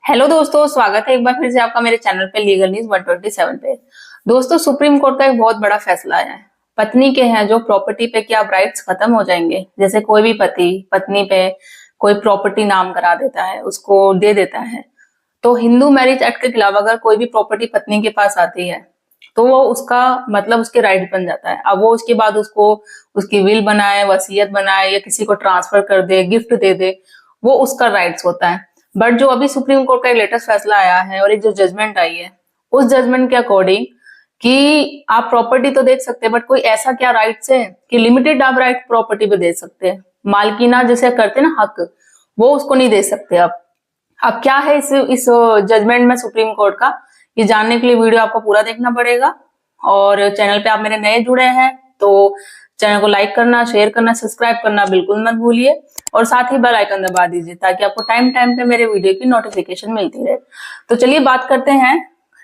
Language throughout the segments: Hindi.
हेलो दोस्तों, स्वागत है एक बार फिर से आपका मेरे चैनल पे लीगल न्यूज 127 पे। दोस्तों, सुप्रीम कोर्ट का एक बहुत बड़ा फैसला आया है। पत्नी के हैं जो प्रॉपर्टी पे क्या राइट्स खत्म हो जाएंगे। जैसे कोई भी पति पत्नी पे कोई प्रॉपर्टी नाम करा देता है, उसको दे देता है, तो हिंदू मैरिज एक्ट के खिलाफ अगर कोई भी प्रॉपर्टी पत्नी के पास आती है तो वो उसका मतलब उसके राइट बन जाता है। अब वो उसके बाद उसको उसकी विल बनाए, वसीयत बनाए या किसी को ट्रांसफर कर दे, गिफ्ट दे दे, वो उसका राइट्स होता है। बट जो अभी सुप्रीम कोर्ट का एक लेटेस्ट फैसला आया है और एक जो जजमेंट आई है, उस जजमेंट के अकॉर्डिंग कि आप प्रॉपर्टी तो देख सकते हैं, बट कोई ऐसा क्या राइट्स है कि लिमिटेड आप राइट प्रॉपर्टी पे दे सकते हैं। मालकीना जैसे करते हैं ना हक, वो उसको नहीं दे सकते। अब क्या है इस जजमेंट में सुप्रीम कोर्ट का, ये जानने के लिए वीडियो आपको पूरा देखना पड़ेगा। और चैनल पे आप मेरे नए जुड़े हैं तो चैनल को लाइक करना, शेयर करना, सब्सक्राइब करना बिल्कुल मत भूलिए और साथ ही बेल आइकन दबा दीजिए ताकि आपको टाइम टाइम पे मेरे वीडियो की नोटिफिकेशन मिलती रहे। तो चलिए बात करते हैं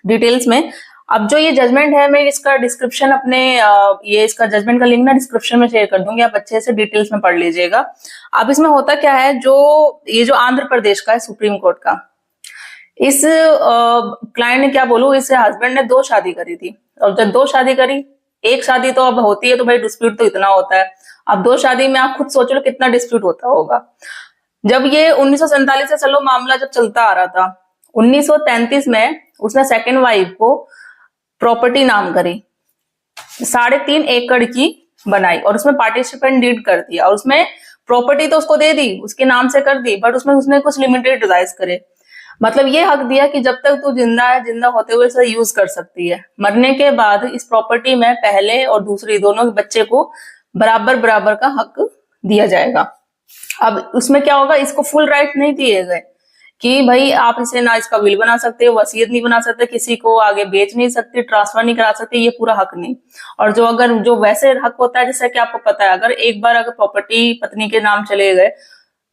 डिटेल्स में। अब जो ये जजमेंट है, मैं इसका डिस्क्रिप्शन ये इसका जजमेंट का लिंक ना डिस्क्रिप्शन में शेयर कर दूंगी, आप अच्छे से डिटेल्स में पढ़ लीजिएगा। अब इसमें होता क्या है, ये जो आंध्र प्रदेश का है सुप्रीम कोर्ट का, इस क्लाइंट ने क्या बोलूं, इस हस्बैंड ने 2 शादी करी थी। और जब 2 शादी करी, एक शादी तो अब होती है तो भाई डिस्प्यूट तो इतना होता है। अब 2 शादी में आप खुद सोच लो कितना डिस्प्यूट होता होगा। जब ये 1947 से चलो मामला जब चलता आ रहा था, 1933 में उसने सेकंड वाइफ को प्रॉपर्टी नाम करी, 3.5 एकड़ की बनाई और उसमें पार्टिसिपेंट डीड कर दिया और उसमें प्रॉपर्टी तो उसको दे दी, उसके नाम से कर दी, बट उसमें उसने कुछ लिमिटेड राइट्स करे। मतलब ये हक दिया कि जब तक तू जिंदा है, जिंदा होते हुए इसे यूज कर सकती है। मरने के बाद इस प्रॉपर्टी में पहले और दूसरी दोनों बच्चे को बराबर बराबर का हक दिया जाएगा। अब उसमें क्या होगा, इसको फुल राइट नहीं दिए गए कि भाई आप इसे ना इसका विल बना सकते हो, वसीयत नहीं बना सकते, किसी को आगे बेच नहीं सकते, ट्रांसफर नहीं करा सकते, ये पूरा हक नहीं। और जो वैसे हक होता है, जैसे कि आपको पता है, अगर एक बार अगर प्रॉपर्टी पत्नी के नाम चले गए,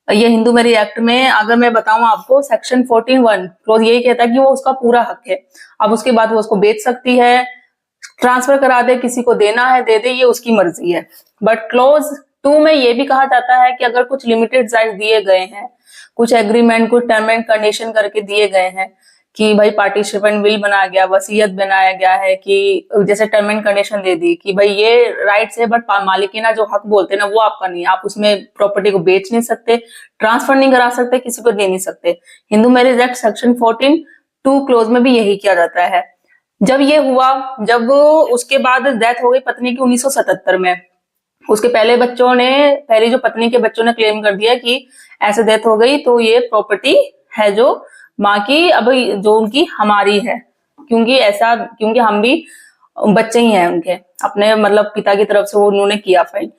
ये हिंदू मैरिज एक्ट में अगर मैं बताऊं आपको, सेक्शन 14(1) क्लोज यही कहता है कि वो उसका पूरा हक है। अब उसके बाद वो उसको बेच सकती है, ट्रांसफर करा दे, किसी को देना है दे दे, ये उसकी मर्जी है। बट क्लोज 2 में ये भी कहा जाता है कि अगर कुछ लिमिटेड राइट्स दिए गए हैं, कुछ एग्रीमेंट, कुछ टर्म एंड कंडीशन करके दिए गए हैं कि भाई पार्टिसिपेंट विल बनाया गया, वसीयत बनाया गया है, कि जैसे टर्म एंड कंडीशन दे दी कि भाई ये राइट्स है बट मालिकीना जो हक बोलते हैं ना, वो आपका नहीं है, आप उसमें प्रॉपर्टी को बेच नहीं सकते, ट्रांसफर नहीं करा सकते, किसी को दे नहीं सकते। Hindu marriage act section 14(2) close में भी यही किया जाता है। जब ये हुआ, जब उसके बाद डेथ हो गई पत्नी की 1977 में, उसके पहली जो पत्नी के बच्चों ने क्लेम कर दिया कि ऐसे डेथ हो गई तो ये प्रॉपर्टी है जो माँ की, अब जो उनकी हमारी है, क्योंकि हम भी बच्चे ही हैं उनके, अपने मतलब पिता की तरफ से वो उन्होंने किया फाइल।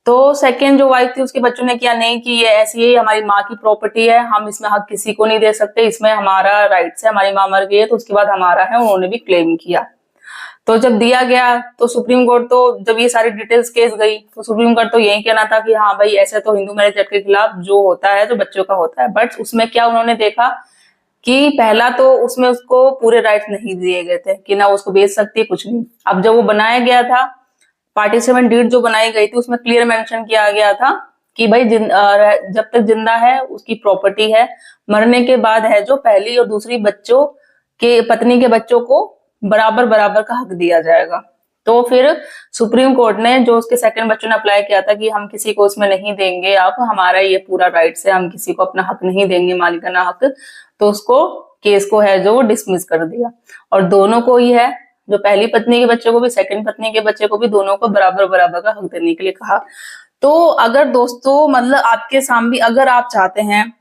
तो सेकेंड जो वाइफ थी उसके बच्चों ने किया नहीं कि ये ऐसी है, हमारी माँ की प्रॉपर्टी है, हम इसमें हक किसी को नहीं दे सकते, इसमें हमारा राइट्स है, हमारी माँ मर गई है तो उसके बाद हमारा है, उन्होंने भी क्लेम किया। तो जब दिया गया तो सुप्रीम कोर्ट तो जब ये सारी डिटेल्स केस गई तो सुप्रीम कोर्ट तो यही कहना था कि हाँ भाई ऐसे तो हिंदू मैरिज एक्ट के खिलाफ जो होता है जो बच्चों का होता है। बट उसमें क्या उन्होंने देखा कि पहला तो उसमें उसको पूरे राइट्स नहीं दिए गए थे कि ना उसको बेच सकती है, कुछ नहीं। अब जब वो बनाया गया था, पार्टिसिपेंट डीड जो बनाई गई थी, उसमें क्लियर मेंशन किया गया था कि भाई जब तक जिंदा है उसकी प्रॉपर्टी है, मरने के बाद है जो पहली और दूसरी बच्चों के पत्नी के बच्चों को बराबर बराबर का हक दिया जाएगा। तो फिर सुप्रीम कोर्ट ने जो उसके सेकंड बच्चों ने अप्लाई किया था कि हम किसी को उसमें नहीं देंगे, आप हमारा ये पूरा राइट है, हम किसी को अपना हक नहीं देंगे, मालिकाना हक, तो उसको केस को है जो डिसमिस कर दिया। और दोनों को ही है, जो पहली पत्नी के बच्चे को भी, सेकंड पत्नी के बच्चे को भी, दोनों को बराबर बराबर का हक देने के लिए कहा। तो अगर दोस्तों मतलब आपके सामने अगर आप चाहते हैं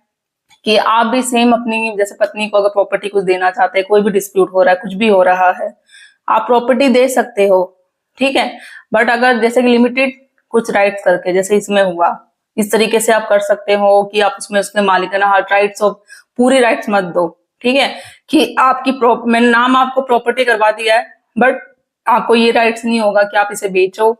कि आप भी सेम अपनी जैसे पत्नी को अगर प्रॉपर्टी कुछ देना चाहते हैं, कोई भी डिस्प्यूट हो रहा है, कुछ भी हो रहा है, आप प्रॉपर्टी दे सकते हो, ठीक है। बट अगर जैसे कि लिमिटेड कुछ राइट्स करके, जैसे इसमें हुआ, इस तरीके से आप कर सकते हो कि आप उसमें मालिकाना हक राइट्स और पूरी राइट्स मत दो, ठीक है, कि मैंने नाम आपको प्रॉपर्टी करवा दिया है बट आपको ये राइट्स नहीं होगा कि आप इसे बेचो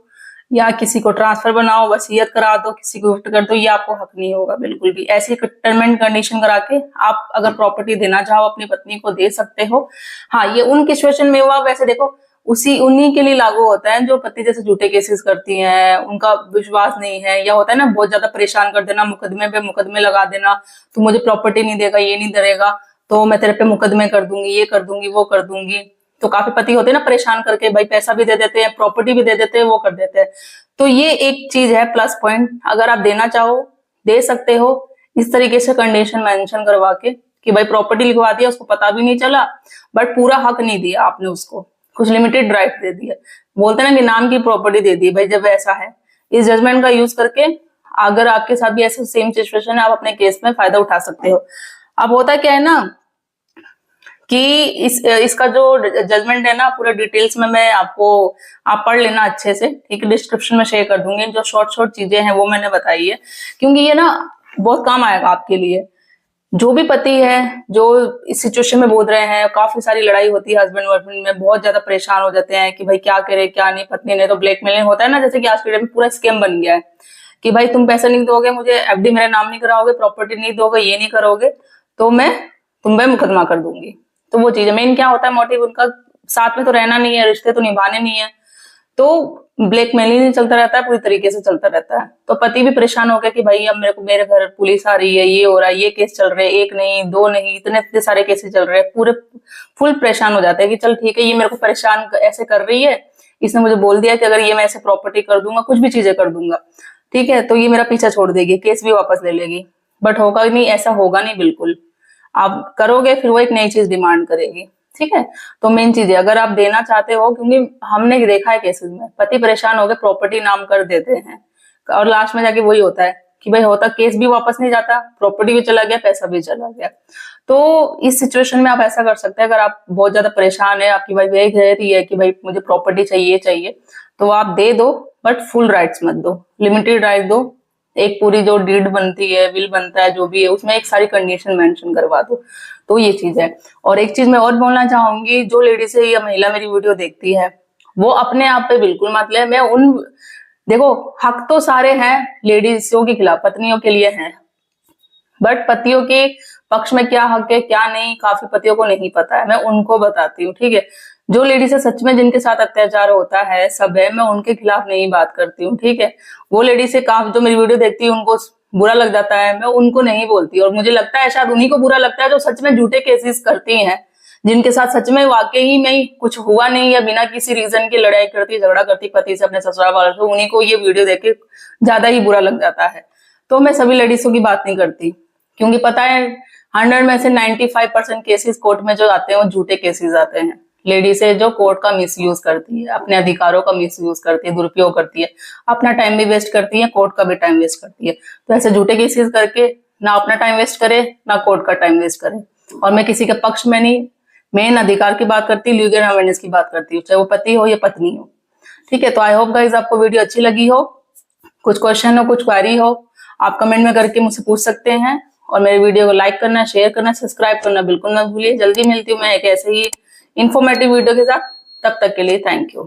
या किसी को ट्रांसफर बनाओ, वसीयत करा दो, किसी को गिफ्ट कर दो, ये आपको हक नहीं होगा बिल्कुल भी। ऐसी टर्म एंड कंडीशन करा के आप अगर प्रॉपर्टी देना चाहो अपनी पत्नी को दे सकते हो। हाँ, ये उन सिचुएशन में हुआ, वैसे देखो उन्हीं के लिए लागू होता है जो पति जैसे झूठे केसेस करती हैं, उनका विश्वास नहीं है, या होता है ना बहुत ज्यादा परेशान कर देना, मुकदमे पे मुकदमे लगा देना, तो मुझे प्रॉपर्टी नहीं देगा, ये नहीं देगा, तो मैं तेरे पे मुकदमे कर दूंगी, ये कर दूंगी, वो कर दूंगी। तो काफी पति होते हैं ना परेशान करके, भाई पैसा भी दे देते हैं, प्रॉपर्टी भी दे देते हैं, वो कर देते हैं। तो ये एक चीज है प्लस पॉइंट, अगर आप देना चाहो दे सकते हो इस तरीके से कंडीशन मेंशन करवा के कि भाई प्रॉपर्टी लिखवा दिया, उसको पता भी नहीं चला, बट पूरा हक नहीं दिया आपने उसको, कुछ लिमिटेड राइट दे दिया। बोलते हैं ना कि नाम की प्रॉपर्टी दे दी। भाई जब ऐसा है, इस जजमेंट का यूज करके अगर आपके साथ भी ऐसा सेम सिचुएशन है, आप अपने केस में फायदा उठा सकते हो। अब होता क्या है ना कि इसका जो जजमेंट है ना, पूरा डिटेल्स में मैं आपको, आप पढ़ लेना अच्छे से, ठीक है, डिस्क्रिप्शन में शेयर कर दूंगी। जो शॉर्ट शॉर्ट चीजें हैं वो मैंने बताई है, क्योंकि ये ना बहुत काम आएगा आपके लिए। जो भी पति है जो इस सिचुएशन में बोल रहे हैं, काफी सारी लड़ाई होती है हस्बैंड वर्बैंड में, बहुत ज्यादा परेशान हो जाते हैं कि भाई क्या करे क्या नहीं। पत्नी ने तो ब्लैकमेलिंग होता है ना, जैसे कि आज के डेट में पूरा स्कैम बन गया है कि भाई तुम पैसा नहीं दोगे मुझे, एफडी मेरा नाम नहीं कराओगे, प्रॉपर्टी नहीं दोगे, ये नहीं करोगे, तो मैं तुम पे मुकदमा कर दूंगी। तो वो चीज है, मेन क्या होता है मोटिव उनका, साथ में तो रहना नहीं है, रिश्ते तो निभाने नहीं है, तो ब्लैकमेलिंग चलता रहता है, पूरी तरीके से चलता रहता है। तो पति भी परेशान हो गया कि भाई अब मेरे को, मेरे घर पुलिस आ रही है, ये हो रहा है, ये केस चल रहे हैं, एक नहीं दो नहीं, इतने इतने सारे केसेस चल रहे हैं, पूरे फुल परेशान हो जाते हैं कि चल ठीक है, ये मेरे को परेशान ऐसे कर रही है, इसने मुझे बोल दिया कि अगर ये मैं ऐसे प्रॉपर्टी कर दूंगा, कुछ भी चीजें कर दूंगा, ठीक है, तो ये मेरा पीछा छोड़ देगी, केस भी वापस ले लेगी। बट होगा नहीं, ऐसा होगा नहीं बिल्कुल। आप करोगे फिर वो एक नई चीज डिमांड करेगी, ठीक है। तो मेन चीज है, अगर आप देना चाहते हो, क्योंकि हमने देखा है केसेस में पति परेशान हो गए, प्रॉपर्टी नाम कर देते हैं और लास्ट में जाके वही होता है कि भाई होता केस भी वापस नहीं जाता, प्रॉपर्टी भी चला गया, पैसा भी चला गया। तो इस सिचुएशन में आप ऐसा कर सकते हैं, अगर आप बहुत ज्यादा परेशान है, आपकी वाइफ यही कह रही है कि भाई मुझे प्रॉपर्टी चाहिए चाहिए, तो आप दे दो, बट फुल राइट्स मत दो, लिमिटेड राइट दो। एक पूरी जो डीड बनती है, विल बनता है, जो भी है, उसमें एक सारी कंडीशन मेंशन करवा दो। तो ये चीज है। और एक चीज मैं और बोलना चाहूंगी, जो लेडीज है या महिला मेरी वीडियो देखती है, वो अपने आप पे बिल्कुल मत ले। मैं उन, देखो हक तो सारे हैं लेडीजों के खिलाफ, पत्नियों के लिए हैं, बट पतियों के पक्ष में क्या हक है क्या नहीं, काफी पतियों को नहीं पता है, मैं उनको बताती हूँ, ठीक है। जो लेडीज है सच में जिनके साथ अत्याचार होता है, सब है, मैं उनके खिलाफ नहीं बात करती हूँ, ठीक है। वो लेडीज से काफी जो मेरी वीडियो देखती है उनको बुरा लग जाता है, मैं उनको नहीं बोलती, और मुझे लगता है शायद उन्हीं को बुरा लगता है जो सच में झूठे केसेस करती हैं, जिनके साथ सच में वाकई में कुछ हुआ नहीं, या बिना किसी रीजन की लड़ाई करती, झगड़ा करती पति से, अपने ससुराल वालों से, उन्हीं को ये वीडियो देख के ज्यादा ही बुरा लग जाता है। तो मैं सभी लेडीजों की बात नहीं करती, क्योंकि पता है 100 में से 95% केसेस कोर्ट में जो आते हैं वो झूठे केसेस आते हैं। लेडीज है जो कोर्ट का मिसयूज करती है, अपने अधिकारों का मिसयूज करती है, दुरुपयोग करती है, अपना टाइम भी वेस्ट करती है, कोर्ट का भी टाइम वेस्ट करती है। तो ऐसे झूठे केसेस करके ना अपना टाइम वेस्ट करे, ना कोर्ट का टाइम वेस्ट करे। और मैं किसी के पक्ष में नहीं, मेन अधिकार की बात करती हूँ, लीगल अवेयरनेस की बात करती हूँ, चाहे वो पति हो या पत्नी हो, ठीक है। तो आई होप गाइज आपको वीडियो अच्छी लगी हो, कुछ क्वेश्चन हो, कुछ क्वेरी हो, आप कमेंट में करके मुझसे पूछ सकते हैं। और मेरे वीडियो को लाइक करना, शेयर करना, सब्सक्राइब करना बिल्कुल मत भूलिए। जल्दी मिलती हूँ मैं एक ऐसे ही इंफॉर्मेटिव वीडियो के साथ, तब तक के लिए थैंक यू।